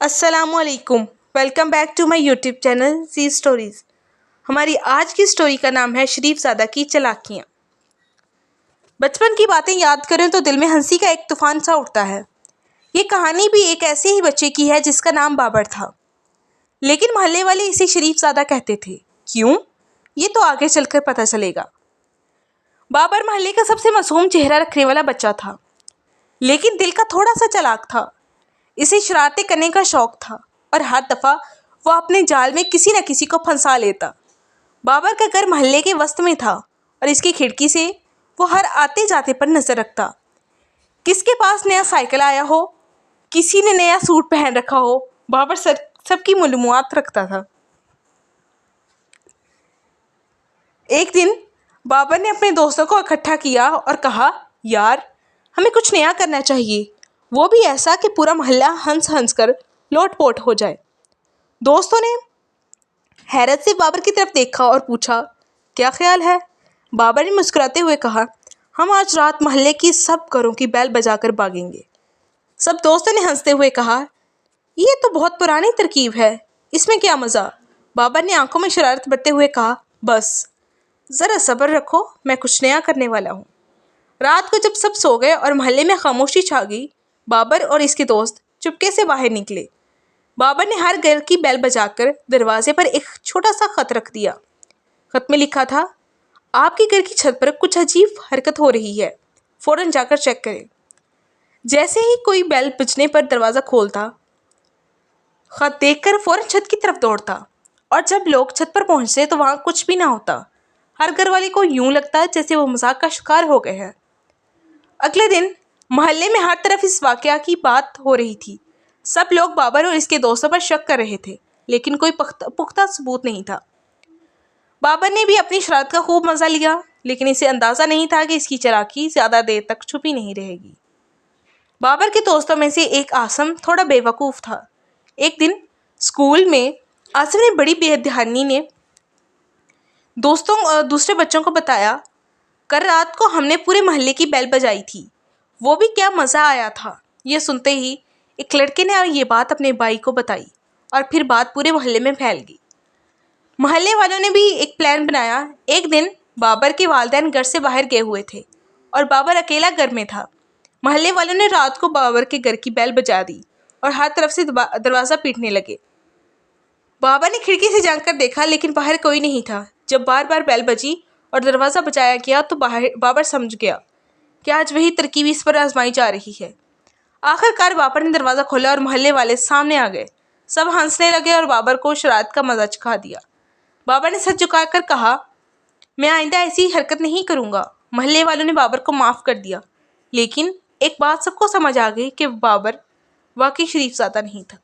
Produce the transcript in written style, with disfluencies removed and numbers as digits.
अस्सलामुअलैकुम। Welcome back to my YouTube channel G stories. हमारी आज की स्टोरी का नाम है शरीफजादा की चालाकियाँ। बचपन की बातें याद करें तो दिल में हंसी का एक तूफान सा उठता है। ये कहानी भी एक ऐसे ही बच्चे की है जिसका नाम बाबर था, लेकिन मोहल्ले वाले इसे शरीफजादा कहते थे। क्यों? ये तो आगे चलकर पता चलेगा। बाबर मोहल्ले का सबसे मासूम चेहरा रखने वाला बच्चा था, लेकिन दिल का थोड़ा सा चालाक था। इसे शरारतें करने का शौक था और हर दफ़ा वो अपने जाल में किसी न किसी को फंसा लेता। बाबर का घर मोहल्ले के वस्त में था और इसकी खिड़की से वो हर आते जाते पर नज़र रखता। किसके पास नया साइकिल आया हो, किसी ने नया सूट पहन रखा हो, बाबर सबकी मालूमात रखता था। एक दिन बाबर ने अपने दोस्तों को इकट्ठा किया और कहा, यार हमें कुछ नया करना चाहिए, वो भी ऐसा कि पूरा मोहल्ला हंस हंस कर लोटपोट हो जाए। दोस्तों ने हैरत से बाबर की तरफ देखा और पूछा, क्या ख्याल है? बाबर ने मुस्कुराते हुए कहा, हम आज रात मोहल्ले की सब घरों की बैल बजाकर भागेंगे। सब दोस्तों ने हंसते हुए कहा, ये तो बहुत पुरानी तरकीब है, इसमें क्या मज़ा? बाबर ने आंखों में शरारत भरते हुए कहा, बस ज़रा सब्र रखो, मैं कुछ नया करने वाला हूँ। रात को जब सब सो गए और मोहल्ले में खामोशी छा गई, बाबर और इसके दोस्त चुपके से बाहर निकले। बाबर ने हर घर की बेल बजाकर दरवाजे पर एक छोटा सा खत रख दिया। खत में लिखा था, आपके घर की छत पर कुछ अजीब हरकत हो रही है, फ़ौरन जाकर चेक करें। जैसे ही कोई बेल बजने पर दरवाज़ा खोलता, खत देखकर फ़ौरन छत की तरफ दौड़ता और जब लोग छत पर पहुंचते तो वहाँ कुछ भी ना होता। हर घर वाले को यूं लगता जैसे वो मजाक का शिकार हो गए हैं। अगले दिन मोहल्ले में हर तरफ इस वाकया की बात हो रही थी। सब लोग बाबर और इसके दोस्तों पर शक कर रहे थे, लेकिन कोई पुख्ता सबूत नहीं था। बाबर ने भी अपनी शरारत का खूब मज़ा लिया, लेकिन इसे अंदाज़ा नहीं था कि इसकी चालाकी ज़्यादा देर तक छुपी नहीं रहेगी। बाबर के दोस्तों में से एक आसिम थोड़ा बेवकूफ़ था। एक दिन स्कूल में आसिम ने बड़ी बेध्यानी ने दूसरे बच्चों को बताया, कल रात को हमने पूरे मोहल्ले की बेल बजाई थी, वो भी क्या मज़ा आया था। ये सुनते ही एक लड़के ने ये बात अपने भाई को बताई और फिर बात पूरे मोहल्ले में फैल गई। मोहल्ले वालों ने भी एक प्लान बनाया। एक दिन बाबर के वालिदैन घर से बाहर गए हुए थे और बाबर अकेला घर में था। मोहल्ले वालों ने रात को बाबर के घर की बेल बजा दी और हर तरफ से दरवाज़ा पीटने लगे। बाबर ने खिड़की से झांक कर देखा, लेकिन बाहर कोई नहीं था। जब बार बार बेल बजी और दरवाज़ा बजाया गया तो बाबर समझ गया कि आज वही तरकीब इस पर आजमाई जा रही है। आखिरकार बाबर ने दरवाज़ा खोला और मोहल्ले वाले सामने आ गए। सब हंसने लगे और बाबर को शरारत का मजा चखा दिया। बाबर ने सर झुकाकर कहा, मैं आइंदा ऐसी हरकत नहीं करूँगा। मोहल्ले वालों ने बाबर को माफ़ कर दिया, लेकिन एक बात सबको समझ आ गई कि बाबर वाकई शरीफजादा नहीं था।